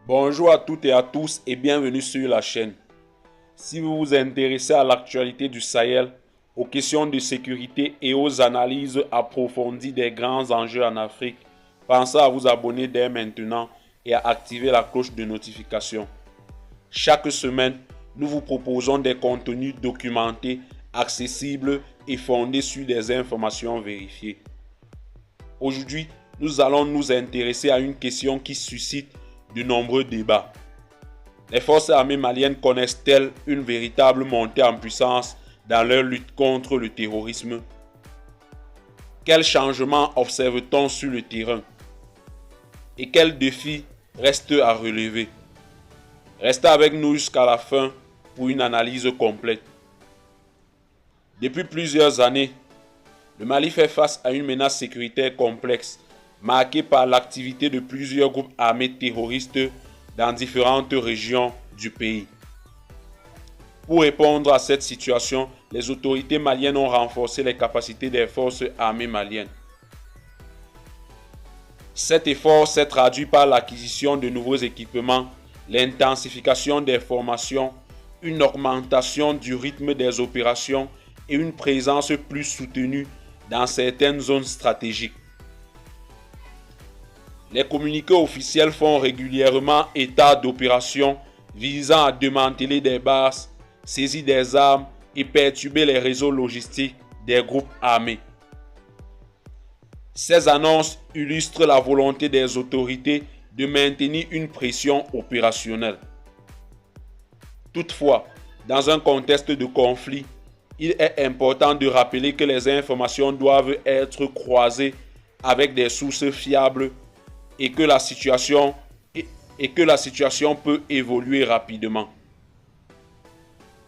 Bonjour à toutes et à tous et bienvenue sur la chaîne. Si vous vous intéressez à l'actualité du Sahel, aux questions de sécurité et aux analyses approfondies des grands enjeux en Afrique, pensez à vous abonner dès maintenant et à activer la cloche de notification. Chaque semaine, nous vous proposons des contenus documentés, accessibles et fondés sur des informations vérifiées. Aujourd'hui, nous allons nous intéresser à une question qui suscite de nombreux débats. Les forces armées maliennes connaissent-elles une véritable montée en puissance dans leur lutte contre le terrorisme? Quels changements observe-t-on sur le terrain? Et quels défis restent à relever? Restez avec nous jusqu'à la fin pour une analyse complète. Depuis plusieurs années, le Mali fait face à une menace sécuritaire complexe, marquée par l'activité de plusieurs groupes armés terroristes dans différentes régions du pays. Pour répondre à cette situation, les autorités maliennes ont renforcé les capacités des forces armées maliennes. Cet effort s'est traduit par l'acquisition de nouveaux équipements, l'intensification des formations, une augmentation du rythme des opérations et une présence plus soutenue dans certaines zones stratégiques. Les communiqués officiels font régulièrement état d'opérations visant à démanteler des bases, saisir des armes et perturber les réseaux logistiques des groupes armés. Ces annonces illustrent la volonté des autorités de maintenir une pression opérationnelle. Toutefois, dans un contexte de conflit, il est important de rappeler que les informations doivent être croisées avec des sources fiables et que la situation peut évoluer rapidement.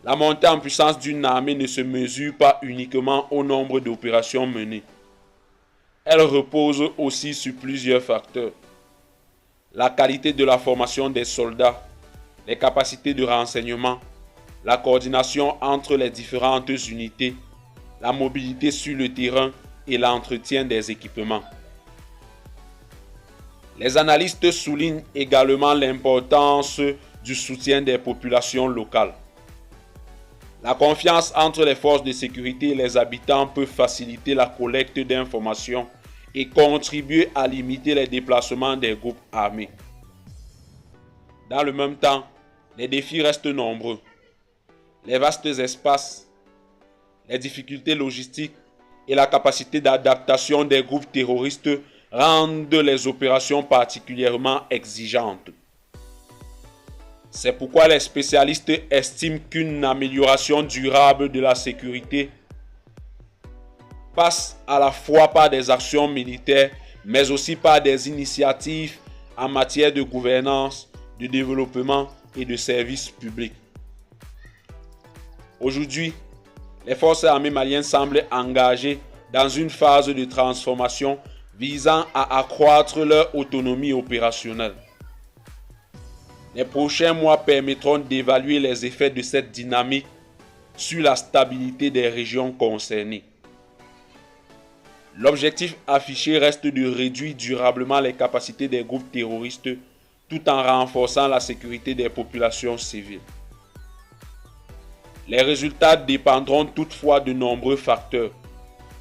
La montée en puissance d'une armée ne se mesure pas uniquement au nombre d'opérations menées. Elle repose aussi sur plusieurs facteurs. La qualité de la formation des soldats, les capacités de renseignement, la coordination entre les différentes unités, la mobilité sur le terrain et l'entretien des équipements. Les analystes soulignent également l'importance du soutien des populations locales. La confiance entre les forces de sécurité et les habitants peut faciliter la collecte d'informations et contribuer à limiter les déplacements des groupes armés. Dans le même temps, les défis restent nombreux. Les vastes espaces, les difficultés logistiques et la capacité d'adaptation des groupes terroristes rendent les opérations particulièrement exigeantes. C'est pourquoi les spécialistes estiment qu'une amélioration durable de la sécurité passe à la fois par des actions militaires, mais aussi par des initiatives en matière de gouvernance, de développement et de services publics. Aujourd'hui, les forces armées maliennes semblent engagées dans une phase de transformation visant à accroître leur autonomie opérationnelle. Les prochains mois permettront d'évaluer les effets de cette dynamique sur la stabilité des régions concernées. L'objectif affiché reste de réduire durablement les capacités des groupes terroristes tout en renforçant la sécurité des populations civiles. Les résultats dépendront toutefois de nombreux facteurs,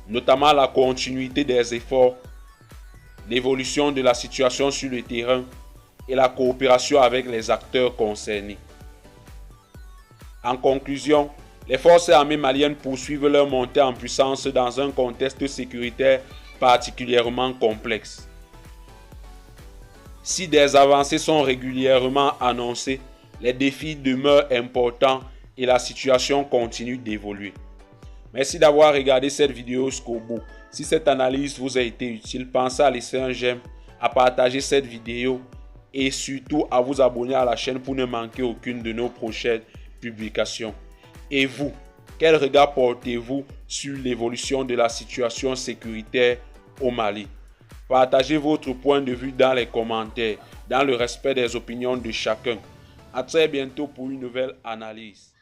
notamment la continuité des efforts, l'évolution de la situation sur le terrain et la coopération avec les acteurs concernés. En conclusion, les forces armées maliennes poursuivent leur montée en puissance dans un contexte sécuritaire particulièrement complexe. Si des avancées sont régulièrement annoncées, les défis demeurent importants et la situation continue d'évoluer. Merci d'avoir regardé cette vidéo jusqu'au bout. Si cette analyse vous a été utile, pensez à laisser un j'aime, à partager cette vidéo et surtout à vous abonner à la chaîne pour ne manquer aucune de nos prochaines publications. Et vous, quel regard portez-vous sur l'évolution de la situation sécuritaire au Mali? Partagez votre point de vue dans les commentaires, dans le respect des opinions de chacun. À très bientôt pour une nouvelle analyse.